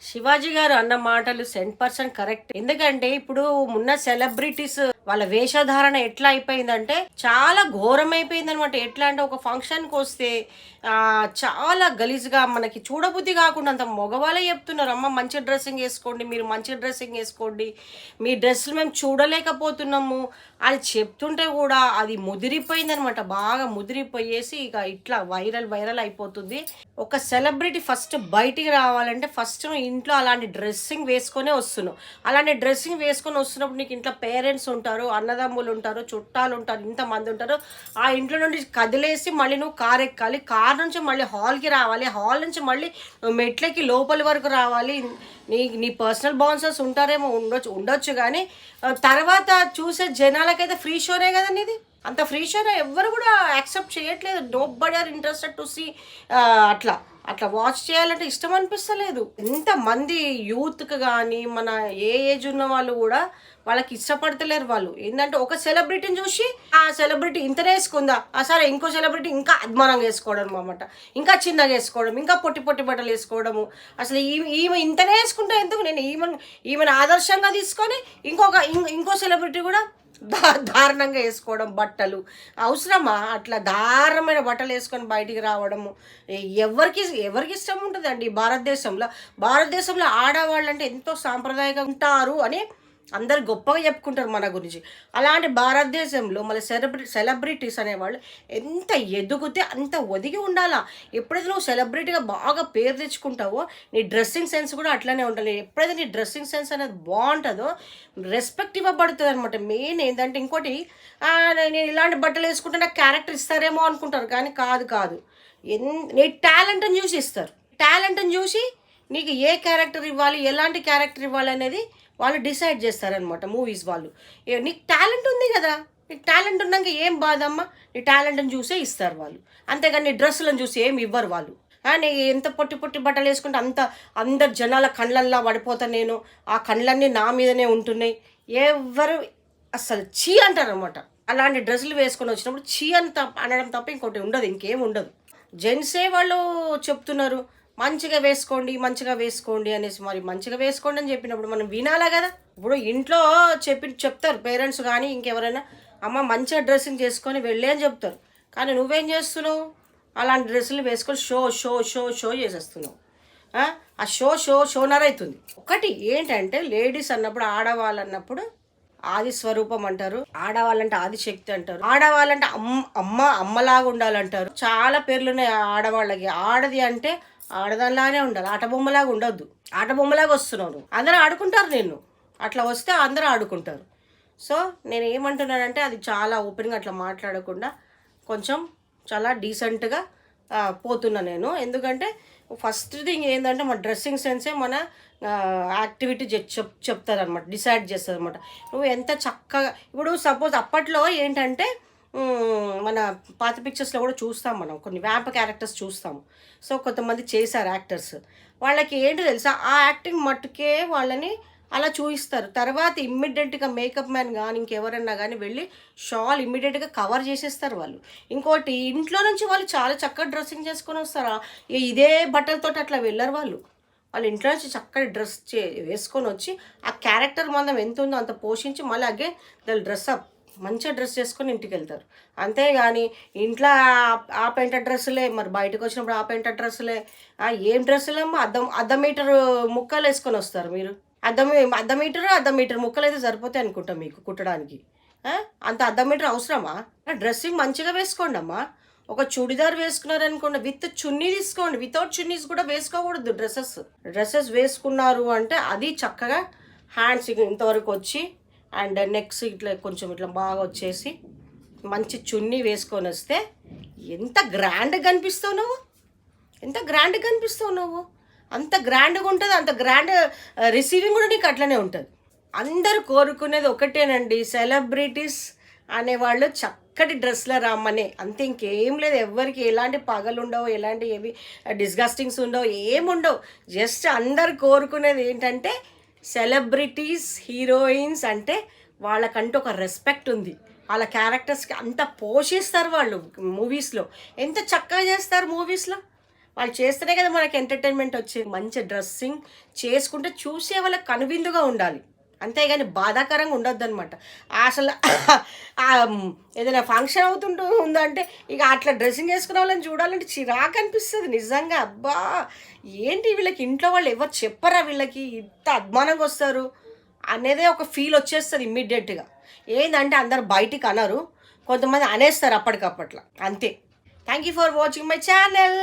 శివాజీ గారు అన్న మాటలు 100% కరెక్ట్. ఎందుకంటే ఇప్పుడు ఉన్న సెలబ్రిటీస్ వాళ్ళ వేషధారణ ఎట్లా అయిపోయిందంటే చాలా ఘోరం అయిపోయింది అనమాట. ఎట్లా అంటే ఒక ఫంక్షన్కి వస్తే చాలా గలీజ్గా మనకి చూడబుద్ధి కాకుండా అంత మగవాళ్ళే చెప్తున్నారు, అమ్మ మంచి డ్రెస్సింగ్ వేసుకోండి, మీరు మంచి డ్రెస్సింగ్ వేసుకోండి, మీ డ్రెస్సులు మేము చూడలేకపోతున్నాము అని చెప్తుంటే కూడా అది ముదిరిపోయింది అనమాట. బాగా ముదిరిపోయేసి ఇక ఇట్లా వైరల్ వైరల్ అయిపోతుంది. ఒక సెలబ్రిటీ ఫస్ట్ బయటికి రావాలంటే ఫస్ట్ ఇంట్లో అలాంటి డ్రెస్సింగ్ వేసుకొనే వస్తున్నావు. అలాంటి డ్రెస్సింగ్ వేసుకొని వస్తున్నప్పుడు నీకు ఇంట్లో పేరెంట్స్ ఉంటారు, అన్నదమ్ములు ఉంటారు, చుట్టాలు ఉంటారు, ఇంతమంది ఉంటారు. ఆ ఇంట్లో నుండి కదిలేసి మళ్ళీ నువ్వు కార్ ఎక్కాలి, కార్ నుంచి మళ్ళీ హాల్కి రావాలి, హాల్ నుంచి మళ్ళీ మెట్లకి లోపలి వరకు రావాలి. నీ పర్సనల్ బౌన్సర్స్ ఉంటారేమో, ఉండొచ్చు కానీ తర్వాత చూసే జనాలకైతే ఫ్రీ షోనే కదా నీది. అంత ఫ్రీ షోనే ఎవ్వరు కూడా యాక్సెప్ట్ చేయట్లేదు. Nobody are interested to see. అట్లా అట్లా వాచ్ చేయాలంటే ఇష్టం అనిపిస్తలేదు. ఎంతమంది యూత్కి కానీ మన ఏ ఏజ్ ఉన్న వాళ్ళు కూడా వాళ్ళకి ఇష్టపడతలేరు. వాళ్ళు ఏంటంటే ఒక సెలబ్రిటీని చూసి ఆ సెలబ్రిటీ ఇంతనే వేసుకుందా, సరే ఇంకో సెలబ్రిటీ ఇంకా అద్మానంగా వేసుకోవడం అన్నమాట, ఇంకా చిన్నగా వేసుకోవడం, ఇంకా పొట్టి పొట్టి బట్టలు వేసుకోవడము. అసలు ఈమె ఇంతనే వేసుకుంటే ఎందుకు? నేను ఈమెను ఆదర్శంగా తీసుకొని ఇంకో సెలబ్రిటీ కూడా దారుణంగా వేసుకోవడం బట్టలు అవసరమా? అట్లా దారుణమైన బట్టలు వేసుకొని బయటికి రావడము ఎవరికి ఇష్టం ఉంటుందండి? భారతదేశంలో ఆడవాళ్ళు అంటే ఎంతో సాంప్రదాయంగా ఉంటారు అని అందరు గొప్పగా చెప్పుకుంటారు మన గురించి. అలాంటి భారతదేశంలో మళ్ళీ సెలబ్రిటీస్ అనేవాళ్ళు ఎంత ఎదుగుతే అంత ఒదిగి ఉండాలా. ఎప్పుడైతే నువ్వు సెలబ్రిటీగా బాగా పేరు తెచ్చుకుంటావో నీ డ్రెస్సింగ్ సెన్స్ కూడా అట్లనే ఉండాలి. ఎప్పుడైతే నీ డ్రెస్సింగ్ సెన్స్ అనేది బాగుంటుందో రెస్పెక్ట్ ఇవ్వబడుతుంది అనమాట. మెయిన్ ఏంటంటే ఇంకోటి, నేను ఇలాంటి బట్టలు వేసుకుంటే నాకు క్యారెక్టర్ ఇస్తారేమో అనుకుంటారు, కానీ కాదు. నీ టాలెంట్ని చూసి ఇస్తారు. టాలెంట్ని చూసి నీకు ఏ క్యారెక్టర్ ఇవ్వాలి, ఎలాంటి క్యారెక్టర్ ఇవ్వాలి అనేది వాళ్ళు డిసైడ్ చేస్తారనమాట. మూవీస్ వాళ్ళు నీకు టాలెంట్ ఉంది కదా, నీకు టాలెంట్ ఉన్నాక ఏం బాధమ్మా, నీ టాలెంట్ని చూసే ఇస్తారు వాళ్ళు. అంతేగాని నీ డ్రెస్సులను చూసి ఏమి ఇవ్వరు వాళ్ళు. నీ ఎంత పొట్టి పొట్టి బట్టలు వేసుకుంటే అందరు జనాల కళ్ళల్లా పడిపోతాను నేను, ఆ కళ్ళన్నీ నా మీదనే ఉంటున్నాయి, ఎవరు అసలు చీ అంటారు అనమాట. అలాంటి డ్రెస్సులు వేసుకొని వచ్చినప్పుడు చీ అని అనడం తప్ప ఇంకోటి ఉండదు, ఇంకేం ఉండదు. జెంట్సే వాళ్ళు చెప్తున్నారు మంచిగా వేసుకోండి అనేసి. మరి మంచిగా వేసుకోండి అని చెప్పినప్పుడు మనం వినాలా కదా. ఇప్పుడు ఇంట్లో చెప్తారు పేరెంట్స్ కానీ ఇంకెవరైనా, అమ్మ మంచిగా డ్రెస్సింగ్ చేసుకొని వెళ్ళి అని చెప్తారు. కానీ నువ్వేం చేస్తున్నావు? అలాంటి డ్రెస్సులు వేసుకొని షో చేసేస్తున్నావు. ఆ షోనర్ అవుతుంది. ఒకటి ఏంటంటే లేడీస్ అన్నప్పుడు, ఆడవాళ్ళు అన్నప్పుడు ఆది స్వరూపం అంటారు, ఆడవాళ్ళంటే ఆదిశక్తి అంటారు, ఆడవాళ్ళంటే అమ్మలాగా ఉండాలంటారు. చాలా పేర్లున్నాయి ఆడవాళ్ళకి. ఆడది అంటే ఆడదానిలానే ఉండాలి, ఆట బొమ్మలాగా ఉండొద్దు. ఆట బొమ్మలాగా వస్తున్నావు, అందరూ ఆడుకుంటారు నిన్ను. అట్లా వస్తే అందరూ ఆడుకుంటారు. సో నేను ఏమంటున్నానంటే అది చాలా ఓపెన్గా అట్లా మాట్లాడకుండా కొంచెం చాలా డీసెంట్గా పోతున్నా నేను. ఎందుకంటే ఫస్ట్ థింగ్ ఏంటంటే మన డ్రెస్సింగ్ సెన్సే మన యాక్టివిటీ చెప్తుంది అనమాట, డిసైడ్ చేస్తుంది అనమాట. నువ్వు ఎంత చక్కగా, ఇప్పుడు సపోజ్ అప్పట్లో ఏంటంటే మన పాత పిక్చర్స్లో కూడా చూస్తాం మనం, కొన్ని వ్యాంప్ క్యారెక్టర్స్ చూస్తాము. సో కొంతమంది చేశారు యాక్టర్స్, వాళ్ళకి ఏంటి తెలుసా, ఆ యాక్టింగ్ మట్టుకే వాళ్ళని అలా చూపిస్తారు. తర్వాత ఇమ్మీడియట్గా మేకప్ మ్యాన్ కానీ ఇంకెవరన్నా కానీ వెళ్ళి షాల్ ఇమ్మీడియట్గా కవర్ చేసేస్తారు వాళ్ళు. ఇంకోటి, ఇంట్లో నుంచి వాళ్ళు చాలా చక్కగా డ్రెస్సింగ్ చేసుకొని వస్తారు. ఇదే బట్టలతో అట్లా వెళ్ళరు వాళ్ళు. వాళ్ళ ఇంట్లో నుంచి చక్కటి డ్రెస్ వేసుకొని వచ్చి ఆ క్యారెక్టర్ మందం ఎంత ఉందో అంత పోషించి మళ్ళీ అగైన్ దల్ డ్రెస్అప్ మంచిగా డ్రెస్ చేసుకొని ఇంటికి వెళ్తారు. అంతేగాని ఇంట్లో ఆ పెంట డ్రెస్సులే, మరి బయటకు వచ్చినప్పుడు ఆ పెంట డ్రెస్సులే. ఏం డ్రెస్సులేమో అద్దం మీటర్ ముక్కలు వేసుకొని వస్తారు మీరు. అద్దం మీటర్ ముక్కలు అయితే సరిపోతాయి అనుకుంటాం మీకు కుట్టడానికి. అంత అద్దం మీటర్ అవసరమా? డ్రెస్సింగ్ మంచిగా వేసుకోండి అమ్మా. ఒక చుడిదార్ వేసుకున్నారనుకోండి, విత్ చున్నీ తీసుకోండి. వితౌట్ చున్నీస్ కూడా వేసుకోకూడదు. డ్రెస్సెస్ వేసుకున్నారు అంటే అది చక్కగా హ్యాండ్స్ ఇంతవరకు వచ్చి అండ్ నెక్స్ ఇట్లా కొంచెం ఇట్లా బాగా వచ్చేసి మంచి చున్నీ వేసుకొని వస్తే ఎంత గ్రాండ్గా కనిపిస్తావు నువ్వు, అంత గ్రాండ్గా ఉంటుంది. అంత గ్రాండ్ రిసీవింగ్ కూడా నీకు అట్లనే ఉంటుంది. అందరూ కోరుకునేది ఒకటేనండి, సెలబ్రిటీస్ అనేవాళ్ళు చక్కటి డ్రెస్లో రమ్మనే, అంతే, ఇంకేం లేదు. ఎవరికి ఎలాంటి పగలు ఉండవు, ఎలాంటి ఏవి డిస్గస్టింగ్స్ ఉండవు, ఏముండవు. జస్ట్ అందరు కోరుకునేది ఏంటంటే సెలబ్రిటీస్, హీరోయిన్స్ అంటే వాళ్ళకంటూ ఒక రెస్పెక్ట్ ఉంది. వాళ్ళ క్యారెక్టర్స్కి అంత పోషిస్తారు వాళ్ళు. మూవీస్లో ఎంత చక్కగా చేస్తారు. మూవీస్లో వాళ్ళు చేస్తేనే కదా మనకి ఎంటర్టైన్మెంట్ వచ్చేది. మంచి డ్రెస్సింగ్ చేసుకుంటే చూసే వాళ్ళకి కనువిందుగా ఉండాలి, అంతేగాని బాధాకరంగా ఉండొద్దు అనమాట. అసలు ఏదైనా ఫంక్షన్ అవుతుంటూ ఉందంటే ఇక అట్లా డ్రెస్సింగ్ వేసుకున్న వాళ్ళని చూడాలంటే చిరాకు అనిపిస్తుంది నిజంగా. అబ్బా ఏంటి వీళ్ళకి ఇంట్లో వాళ్ళు ఎవరు చెప్పరా, వీళ్ళకి ఇంత అభిమానంగా వస్తారు అనేదే ఒక ఫీల్ వచ్చేస్తుంది ఇమ్మీడియట్గా. ఏంటంటే అందరు బయటికి అనరు, కొంతమంది అనేస్తారు అప్పటికప్పట్లా, అంతే. Thank you for watching my channel.